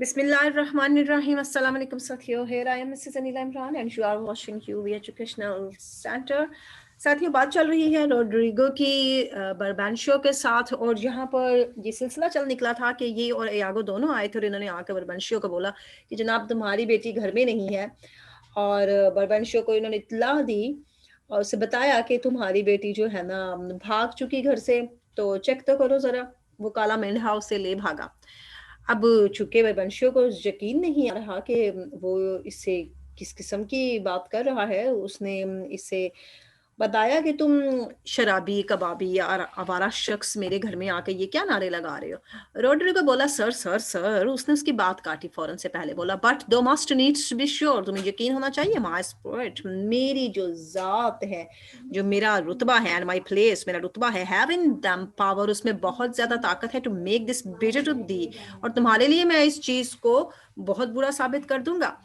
Bismillahirrahmanirrahim. Assalamu alaikum साथियों. Here I am Mrs. Anila Imran and you are watching QV Educational Center. साथियों, बात चल रही है रोड्रिगो की बर्बान शो के साथ, और यहाँ पर ये सिलसिला चल निकला था कि ये और यागो दोनों आए थे और इन्होंने आकर बर्बान शो को बोला कि जनाब तुम्हारी बेटी घर में नहीं है, और बर्बान शो को इन्होंने इत्तला दी और उसे बताया कि तुम्हारी बेटी जो है ना भाग चुकी घर से, तो चेक तो करो जरा. वो काला मेंढा उसे ले भागा. अब चूंकि वंशियों को यकीन नहीं आ रहा कि वो इससे किस किस्म की बात कर रहा है, उसने इससे बताया कि तुम शराबी कबाबी या आवारा शख्स मेरे घर में आके ये क्या नारे लगा रहे हो. रोड्रिगो बोला सर सर सर. उसने उसकी बात काटी फौरन से पहले बोला बट दो must needs to be sure. तुम्हें यकीन होना चाहिए माय स्पिरिट, मेरी जो जात है, जो मेरा रुतबा है, एंड माय प्लेस, मेरा रुतबा है, हैविंग दम पावर, उसमें बहुत ज्यादा ताकत है to make this better today, और तुम्हारे लिए मैं इस चीज को बहुत बुरा साबित कर दूंगा.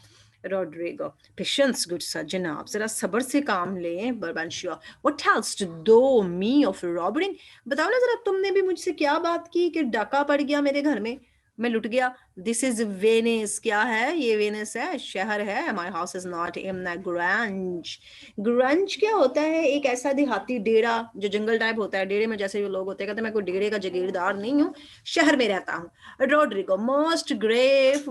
Rodrigo patience good sir. जनाब जरा सब्र से काम लें. Brabantio what else to do me of robbing. बताओ ना जरा तुमने भी मुझसे क्या बात की कि डाका पड़ गया मेरे घर में, मैं लुट गया. This is Venice. क्या है ये? वेनिस है, शहर है. My house is not in grange. Grange क्या होता है? एक ऐसा देहाती डेरा जो जंगल टाइप होता है. डेरे में जैसे जो लोग होते हैं, कहते मैं कोई डेरे का जागीरदार नहीं हूँ, शहर में रहता हूँ. Rodrigo most grave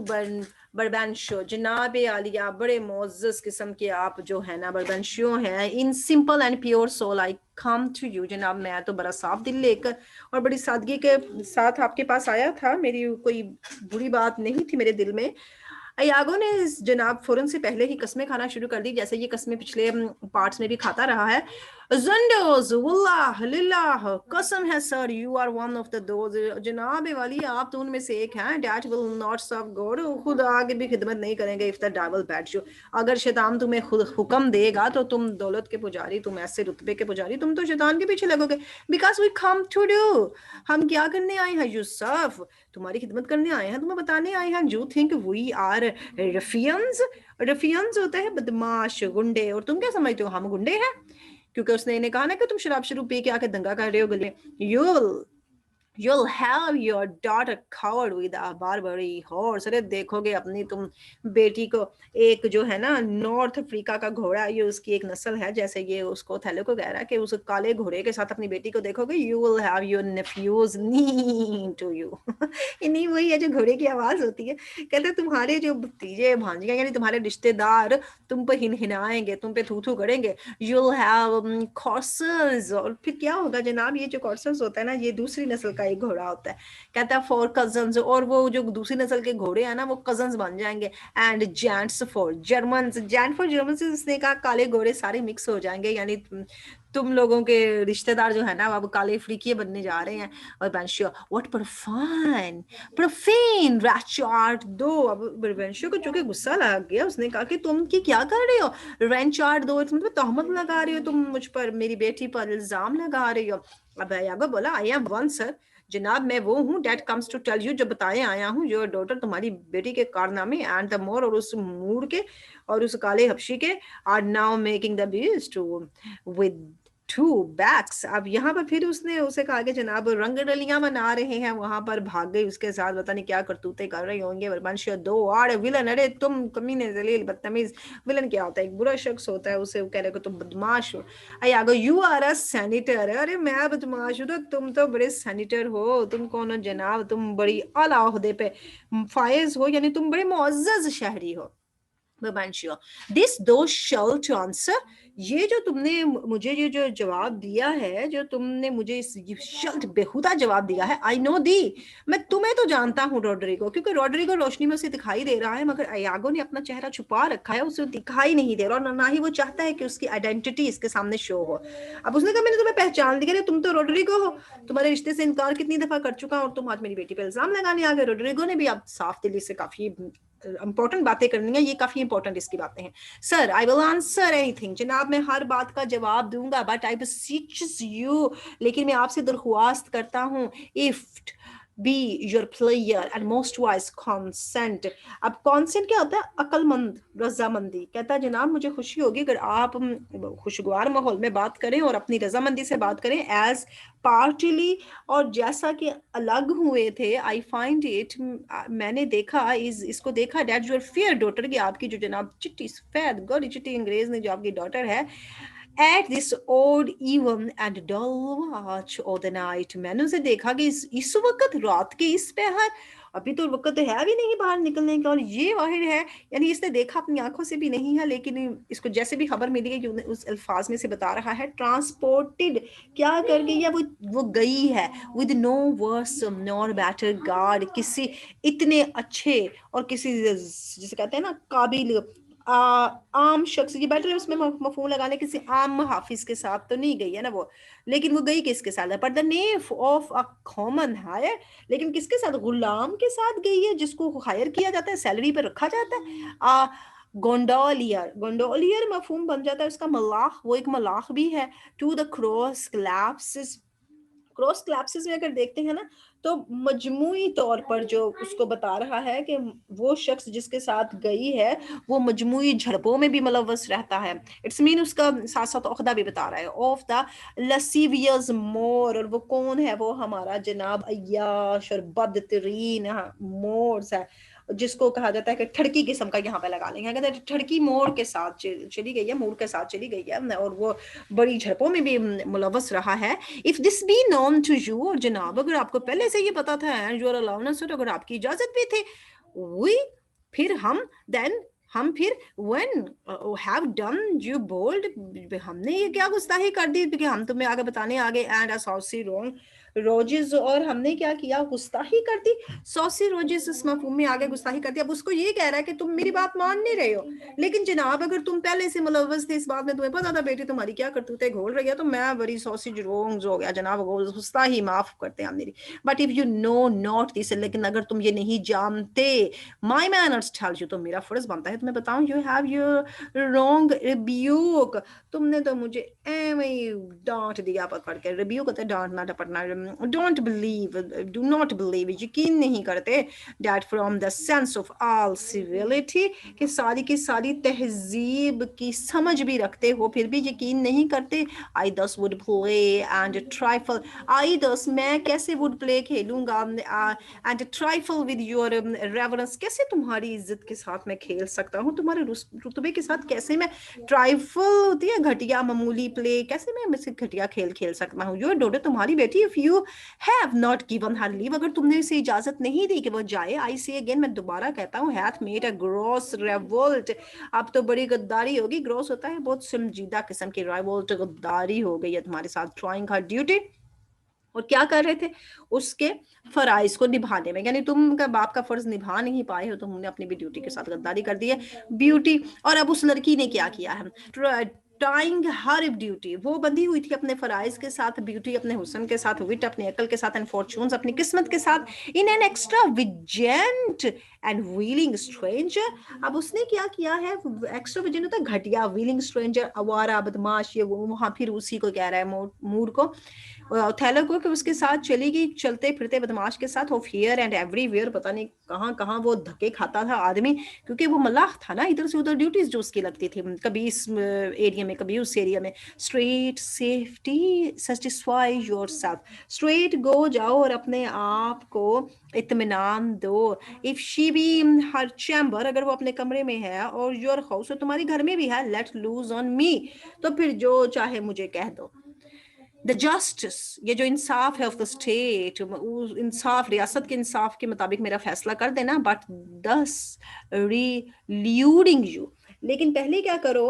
Brabantio. जनाब आलिया, बड़े मोअज़्ज़ज़ किस्म के आप जो है ना बर्बानशियो हैं. In simple and pure soul I come to you. जनाब मैं तो बड़ा साफ दिल लेकर और बड़ी सादगी के साथ आपके पास आया था. मेरी कोई बुरी बात नहीं थी मेरे दिल में. यागो ने जनाब फौरन से पहले ही कस्में खाना शुरू कर दी, जैसे ये कस्में पिछले पार्ट्स में भी खाता रहा है. ज़ंडोज़ वल्लाह लिल्लाह, कसम है sir, you are one of the those. जनाब वाली आप तो उनमें से एक हैं. That will not serve God. खुद आगे भी खिदमत नहीं करेंगे. If the devil baits you, अगर शैतान तुम्हें खुद हुक्म देगा तो तुम दौलत के पुजारी, तुम ऐसे रुतबे के पुजारी, तुम तो शैतान के पीछे लगोगे. Because we come to do, हम क्या करने आए हैं यूसुफ? तुम्हारी खिदमत करने आए हैं, तुम्हें बताने आए हैं. You think we are ruffians. Ruffians होते हैं बदमाश गुंडे, और तुम क्या समझते हो हम गुंडे हैं? क्योंकि उसने इन्हें कहा ना कि तुम शराब शुरू पी के आके दंगा कर रहे हो गले. You'll have your daughter covered with a Barbary horse. अरे देखोगे अपनी तुम बेटी को, एक जो है ना नॉर्थ अफ्रीका का घोड़ा, ये उसकी एक नस्ल है, जैसे ये उसको थैलो को कह रहा है कि उस काले घोड़े के साथ अपनी बेटी को देखोगे. You will have your nephews knee to you. नहीं, वही है जो घोड़े की आवाज होती है. कहते तुम्हारे जो भतीजे भांजियां यानी तुम्हारे रिश्तेदार तुम पे हिनहिनाएंगे, तुम पे थू थू करेंगे. You'll have coursers. और फिर क्या होगा जनाब? ये जो coursers होता है ना, ये दूसरी नस्ल का एक घोड़ा होता है. कहता है फॉर कजन्स, और वो जो दूसरी नस्ल के घोड़े हैं ना वो कजन्स बन जाएंगे. And gents for Germans. Gent for Germans इसने कहा काले घोड़े सारे मिक्स हो जाएंगे, यानी तुम लोगों के रिश्तेदार जो है ना अब काले अफ्रीकी बनने जा रहे हैं. और बेंशियो व्हाट प्रोफाइन प्रोफेन रैचार्ड दो. अब बेंशियो को चूंकि गुस्सा लग गया, उसने कहा कि तुम की क्या कर रहे हो? रेंचार्ड दो, तुम तहमत लगा रहे हो, तुम मुझ पर, मेरी बेटी पर इल्जाम लगा रही हो. अब यागो बोला आई एम वन सर. जनाब मैं वो हूँ that comes to tell you, जो बताए आया हूँ योर डॉटर, तुम्हारी बेटी के कारनामे एंड द मोर, और उस मूड के और उस काले हबशी के, are now making the beast with two backs. अब यहाँ पर फिर उसने उसे कहा कि जनाब रंगरलियां मना रहे हैं, वहां पर भाग गई उसके साथ, पता नहीं क्या करतूतें कर रहे होंगे. वरबंशिया दो आड़ विलन. अरे तुम कमीने जलील बदतमीज. विलन क्या होता है? एक बुरा शख्स होता है, उसे कह रहे को तुम बदमाश हो. आगो यू आर अ सैनिटर. अरे मैं बदमाश हूँ तो तुम तो बड़े सैनिटर हो. तुम कौन हो जनाब? तुम बड़ी आला ओहदे पे फायज हो, यानी तुम बड़े मुअज़्ज़ज़ शहरी हो. दिस दो शल टू आंसर. ये जो तुमने मुझे ये जो जवाब दिया है, जो तुमने मुझे इस शल्ट बेहुदा जवाब दिया है, आई नो दी, मैं तुम्हें तो जानता हूँ रोड्रिगो, क्योंकि रोड्रिगो रोशनी में उसे दिखाई दे रहा है, मगर अयागो ने अपना चेहरा छुपा रखा है, उसे दिखाई नहीं दे रहा, और ना ही वो चाहता है कि उसकी आइडेंटिटी इसके सामने शो हो. अब उसने कहा मैंने तुम्हें पहचान लिया, तुम तो रोड्रिगो हो, तुम्हारे रिश्ते से इनकार कितनी दफा कर चुका, और तुम आज मेरी बेटी पे इल्जाम लगाने आ गए. रोड्रिगो ने भी अब साफ दिली से काफी इंपॉर्टेंट बातें करनी है, ये काफी इंपॉर्टेंट इसकी बातें हैं. Sir I will answer anything. जनाब मैं हर बात का जवाब दूंगा, बट आई बेसीच यू, लेकिन मैं आपसे दरख्वास्त करता हूँ, if be your player and most wise consent. अब consent क्या होता है? अक्लमंद, रजामंदी. कहता है जनाब मुझे खुशी होगी अगर आप खुशगवार माहौल में बात करें और अपनी रजामंदी से बात करें as partly, और जैसा कि अलग हुए थे. I find it, मैंने देखा, इसको देखा that your fair daughter, कि आपकी जो जनाब चिट्टी सफेद गोरी चिट्टी अंग्रेज ने जो आपकी डॉटर है, at this odd even and dull watch of the night. मैंने उसे देखा कि इस वक्त रात के इस पहर, अभी तो वक्त है भी नहीं बाहर निकलने का, और ये वाहिर है, यानी इसने देखा अपनी आंखों से भी नहीं है, लेकिन इसको जैसे भी खबर मिली है कि उस अल्फाज में से बता रहा है, ट्रांसपोर्टेड, क्या कर गई है वो गई है, with no worse nor better guard, किसी इतने अच्छे और किसी जिसे कहते हैं ना काबिल आम शख्स, ये बेटर है उसमें मफहूम लगाने, किसी आम हाफिज के साथ तो नहीं गई है ना वो, लेकिन वो गई किसके साथ है? पर the knave of a common hire, लेकिन किसके साथ? गुलाम के साथ गई है, जिसको हायर किया जाता है, सैलरी पर रखा जाता है. गोंडोलियर, गोंडोलियर मफहूम बन जाता है उसका मलाख, वो एक मलाख भी है. टू द क्रॉस क्लैप्सिस, क्रॉस क्लैप्सिस में अगर देखते हैं ना तो मजमूई तौर पर जो उसको बता रहा है कि वो शख्स जिसके साथ गई है वो मजमूई झड़पों में भी मुलव्वस रहता है. इट्स मीन उसका साथ साथ ओखदा भी बता रहा है. ऑफ द लसीवियस मोर, और वो कौन है? वो हमारा जनाब अय्याश और बदतरीन मोर्स है, जिसको कहा जाता है कि ठड़की किस्म का, यहाँ पे लगा लेंगे, कहते हैं ठड़की मोड़ के साथ चली गई है, मोड़ के साथ चली गई है, और वो बड़ी झड़पों में भी मुलव्वस रहा है. If this be known to you, और जनाब अगर आपको पहले से ये पता था, योर अलाउंस, अगर आपकी इजाजत भी थी, वी, फिर हम फिर when have done you bold, हमने ये क्या गुस्ताही कर दी कि हम तुम्हें आगे बताने आगे, and a saucy wrong roses, और हमने क्या किया? गुस्ताही कर दी. सॉसी रोजेस इस मफहूम में आगे गुस्ताही कर दी. अब उसको ये कह रहा है कि तुम मेरी बात मान नहीं रहे हो, लेकिन जनाब अगर तुम पहले से मुलव्वस थे इस बात में, तुम्हें पता था बेटी तुम्हारी क्या करतूतें घोल रही है, तो मैं बड़ी सॉसी रोंग्स हो गया जनाब, गुस्ताही माफ करते हैं मेरी. But if you know not this, लेकिन अगर तुम ये नहीं जानते, माई मैनर्स टेल यू, तो मेरा फर्ज बनता है तुम्हें बताऊं, you have your wrong rebuke, तुमने तो मुझे एवं ही डांट दिया पकड़ के. रिब्यूक होता है डांटना डपटना. Don't believe, do not believe, यकीन नहीं करते, that from the sense of all civility, कि सारी की सारी तहजीब की समझ भी रखते हो फिर भी यकीन नहीं करते. आई दस वुड प्ले एंड ट्राइफल, आई दस मैं कैसे वुड प्ले खेलूंगा, and trifle with your reverence, कैसे तुम्हारी इज्जत के साथ मैं खेल सकता हूँ, तुम्हारे रुतबे के साथ कैसे मैं, ट्राइफल होती है घटिया मामूली प्ले, कैसे मैं मुझसे घटिया खेल खेल सकता हूँ. योर डॉटर, तुम्हारी बेटी, if you have not given her leave, अगर तुमने इसे इजाजत नहीं दी कि वो जाए, आई से अगेन, मैं दोबारा कहता हूँ, हैथ मेड अ ग्रॉस रेवोल्ट, अब तो बड़ी गद्दारी होगी. ग्रॉस होता है बहुत संजीदा किस्म की, रेवोल्ट गद्दारी हो गई है तुम्हारे साथ. ट्राइंग हर ड्यूटी, और क्या कर रहे थे? उसके फराइज को निभाने में, यानी तुम का बाप का फर्ज निभा नहीं पाए हो, तुमने अपनी भी ड्यूटी के साथ गद्दारी कर दी है. ब्यूटी, और अब उस लड़की ने क्या किया है? टाइंग हर ड्यूटी, वो बंधी हुई थी अपने फराइज के साथ, ब्यूटी अपने हुस्न के साथ, विट अपनी अकल के साथ, एंड फॉर्चून्स अपनी किस्मत के साथ, in an extravagant and wheeling stranger. अब उसने क्या किया है? एक्स्ट्रा विजेंट होता है घटिया, व्हीलिंग स्ट्रेंजर आवारा बदमाश, ये वहां फिर उसी को कह रहा है मूर को, थैला को, कि उसके साथ चली गई चलते फिरते बदमाश के साथ. ऑफ हियर एंड एवरीवेयर, पता नहीं कहाँ कहाँ वो धक्के खाता था आदमी, क्योंकि वो मलाह था ना, इधर से उधर ड्यूटीज जो उसकी लगती थी, कभी इस एरिया में कभी उस एरिया में. Straight safety satisfy yourself, straight गो, जाओ और अपने आप को इत्मीनान दो. If she be her chamber, अगर वो अपने कमरे में है, और योर हाउस, तुम्हारी घर में भी है, लेट लूज ऑन मी, तो फिर जो चाहे मुझे कह दो. द जस्टिस, ये जो इंसाफ है ऑफ द स्टेट, इंसाफ रियासत के इंसाफ के मुताबिक मेरा फैसला कर देना. बट दस रिल्यूडिंग यू, लेकिन पहले क्या करो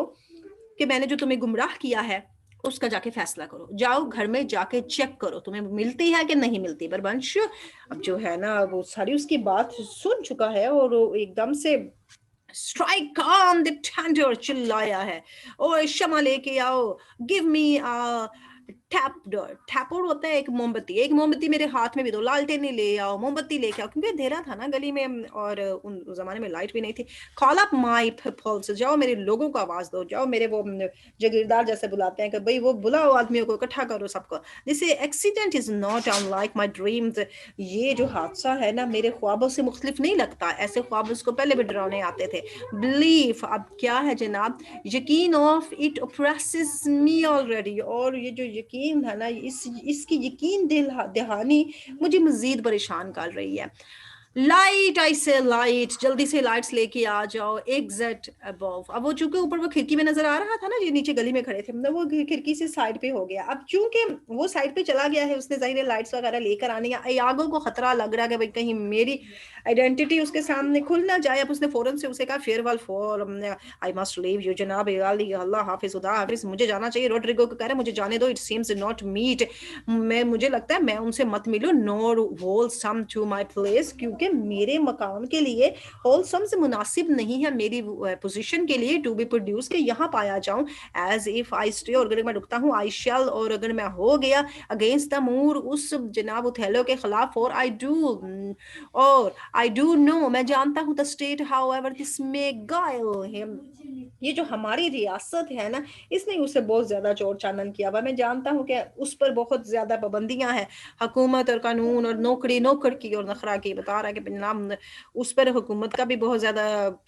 कि मैंने जो तुम्हें गुमराह किया है उसका जाके फैसला करो. जाओ घर में जाके चेक करो तुम्हें मिलती है कि नहीं मिलती. बरबंश अब जो है ना वो सारी उसकी बात सुन चुका है, और वो एकदम से स्ट्राइक ऑन द टेंडर चिल्लाया है, और शमा लेके आओ, गिव मी टैपर होता है एक मोमबत्ती मेरे हाथ में भी दो, लालटेन नहीं ले आओ, मोमबत्ती लेके आओ, क्योंकि अंधेरा था ना गली में और उन जमाने में लाइट भी नहीं थी। कॉल अप माय पीपल्स, जाओ मेरे लोगों को आवाज दो, जाओ मेरे वो जागीरदार जैसे बुलाते हैं कि भाई वो बुलाओ आदमियों को, इकट्ठा करो सबको। This accident is not unlike my dreams, ये जो हादसा है ना मेरे ख्वाबों से मुख्तलिफ नहीं लगता, ऐसे ख्वाब उसको पहले भी डराने आते थे। बिलीफ, अब क्या है जनाब, यकीन ऑफ इट ऑप्रेसेस मी ऑलरेडी, और ये जो यकीन है ना इसकी यकीन दहानी मुझे मजीद परेशान कर रही है। लाइट, आई से लाइट, जल्दी से लाइट्स लेके आ जाओ, एग्जिट अबव। अब वो चूंकि ऊपर वो खिड़की में नजर आ रहा था ना, ये नीचे गली में खड़े थे, मतलब वो खिड़की से साइड पे हो गया। अब चूंकि वो साइड पे चला गया है, उसने जाहिर लाइट्स वगैरह लेकर आनी है, यागो को खतरा लग रहा है कि भाई कहीं मेरी आइडेंटिटी उसके सामने खुल ना जाए। अब उसने फौरन से उसे कहा farewell for I must leave you जनाब, अल्लाह हाफिज, खुदा हाफिज, मुझे जाना चाहिए। रोड्रिगो को कह रहा है मुझे जाने दो, इट सीम्स नॉट मीट, मुझे लगता है मैं उनसे मत मिलूं, nor wholesome to my place, क्योंकि मेरे मकाम के लिए होलसम से मुनासिब नहीं है, मेरी पोजीशन के लिए टू बी प्रोड्यूस के यहाँ पाया जाऊं। एज इफ आई स्टे, और अगर मैं रुकता हूँ आई शैल, और अगर मैं हो गया अगेंस्ट द मूर उस जनाब उथेलो के खिलाफ, और आई डू नो, मैं जानता हूँ the state how ever this may गाइल हिम, ये जो हमारी रियासत है ना इसने उसे बहुत ज्यादा चोट चांदन किया हुआ। मैं जानता हूँ कि उस पर बहुत ज्यादा पाबंदियां हैं, हुकूमत और कानून और नौकर की और नखरा की, बता रहा है कि नाम उस पर हुकूमत का भी बहुत ज्यादा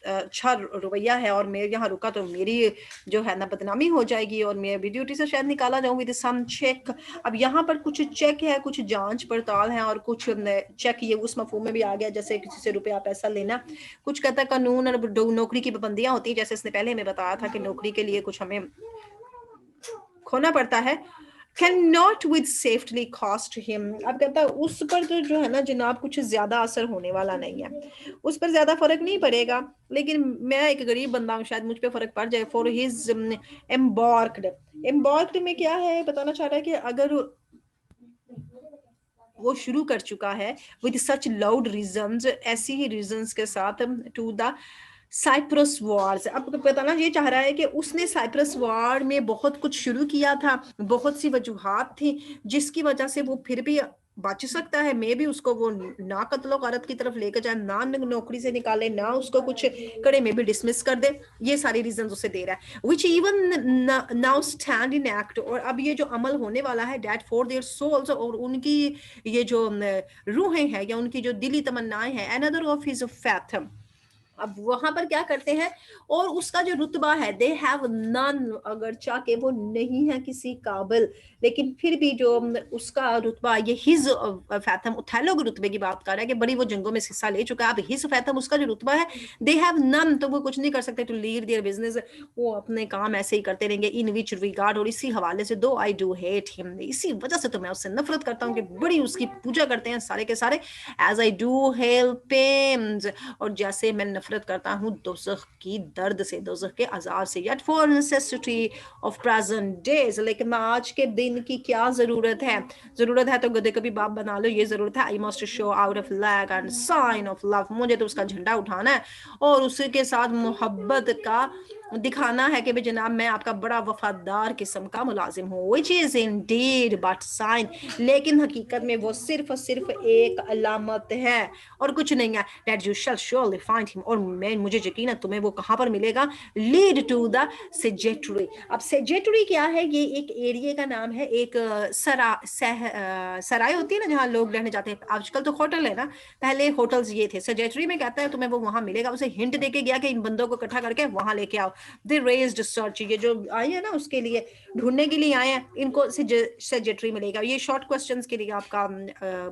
अच्छा रवैया है, और मैं यहाँ रुका तो मेरी जो है ना बदनामी हो जाएगी, और मैं भी ड्यूटी से शायद निकाला जाऊँ विद सम चेक। अब यहाँ पर कुछ चेक है, कुछ जांच पड़ताल है, और कुछ चेक ये उस मफहूम में भी आ गया जैसे किसी से रुपया पैसा लेना। कुछ कहता है कानून और नौकरी की पाबंदियां होती है, जैसे इसने पहले हमें बताया था कि नौकरी के लिए कुछ हमें खोना पड़ता है। Can not with safely cost him, अब कहता है उस पर तो जो है ना जनाब कुछ ज्यादा असर होने वाला नहीं है, उस पर ज्यादा फर्क नहीं पड़ेगा, लेकिन मैं एक गरीब बंदा हूँ, शायद मुझ पे फर्क पड़ जाए। फॉर हिज एम्बार्क्ड में क्या है बताना चाह रहा है कि अगर वो शुरू कर चुका है विद सच लाउड रीजंस, ऐसी ही रीजंस के साथ, टू द साइप्रस वॉर्स। अब बताना ये चाह रहा है कि उसने साइप्रस वॉर में बहुत कुछ शुरू किया था, बहुत सी वजूहात थी जिसकी वजह से वो फिर भी बच सकता है। मे भी उसको वो ना कत्लो गारत की तरफ लेकर जाए, ना नौकरी से निकाले, ना उसको कुछ करे, मे भी डिसमिस कर दे, ये सारी रीजन उसे दे रहा है। Which even now stand in act, और अब ये जो अमल होने वाला है, डेट फॉर देयर सोल्स, और उनकी ये जो रूहें हैं या उनकी जो दिली तमन्नाएं हैं, अनदर ऑफ हिज फैथम। अब वहां पर क्या करते हैं, और उसका जो रुतबा है, दे हैव नन, अगर चाहे वो नहीं है किसी काबिल, लेकिन फिर भी जो उसका रुतबा, ये हिज फैथम, उथैलो के रुतबे की बात कर रहा है कि बड़ी वो जंगों में हिस्सा ले चुका है। अब हिज फैथम उसका जो रुतबा है, दे हैव नन, तो वो कुछ नहीं कर सकते टू लीड देयर बिजनेस, वो अपने काम ऐसे ही करते रहेंगे। इन विच रिगार्ड, और इसी हवाले से, दो आई डू हेट हिम, इसी वजह से तो मैं उससे नफरत करता हूँ कि बड़ी उसकी पूजा करते हैं सारे के सारे, एज आई डू हेल्प पेम्स, और जैसे मैं नफरत करता हूँ दोज़ख की दर्द से, दोज़ख के अजाब से। yet for necessity of present days, लेकिन आज के दिन की क्या जरूरत है तो गधे कभी बाप बना लो, ये जरूरत है। I must show out of flag and sign of love, मुझे तो उसका झंडा उठाना है और उसके साथ मोहब्बत का दिखाना है कि जनाब मैं आपका बड़ा वफादार किस्म का मुलाजिम हूँ। which is indeed but sign, लेकिन हकीकत में वो सिर्फ एक अलामत है और कुछ नहीं है। that you shall surely find him, और मुझे यकीन है तुम्हें वो कहाँ पर मिलेगा। lead to the सेजेटरी। अब सेजेटरी क्या है, ये एक एरिया का नाम है, एक सराय होती है ना जहाँ लोग रहने जाते हैं, आजकल तो होटल है ना, पहले होटल्स ये थे। सेजेटरी में कहता है तुम्हें वो वहां मिलेगा। उसे हिंट देके गया कि इन बंदों को इकट्ठा करके वहां लेके आओ। दे रेज्ड सर्च, ये जो आए हैं ना उसके लिए ढूंढने के लिए आए हैं, इनको सेजेटरी मिलेगा। ये शॉर्ट क्वेश्चंस के लिए आपका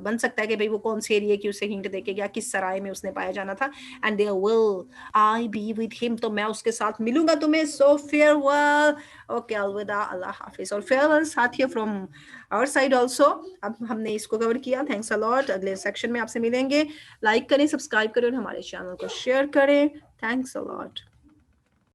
बन सकता है कि भाई वो कौन से एरिया की उसे हिंट देके गया, किस सराय में उसने पाया जाना था। And there will I be with him, तो मैं उसके साथ मिलूंगा तुम्हें। सो फेयरवेल, ओके अलविदा, अल्लाह हाफिज। और फेयरवेल साथियों फ्रॉम आवर साइड ऑल्सो। अब हमने इसको कवर किया, थैंक्स अ लॉट। अगले सेक्शन में आपसे मिलेंगे। लाइक करें, सब्सक्राइब करें और हमारे चैनल को शेयर करें। Thanks a lot.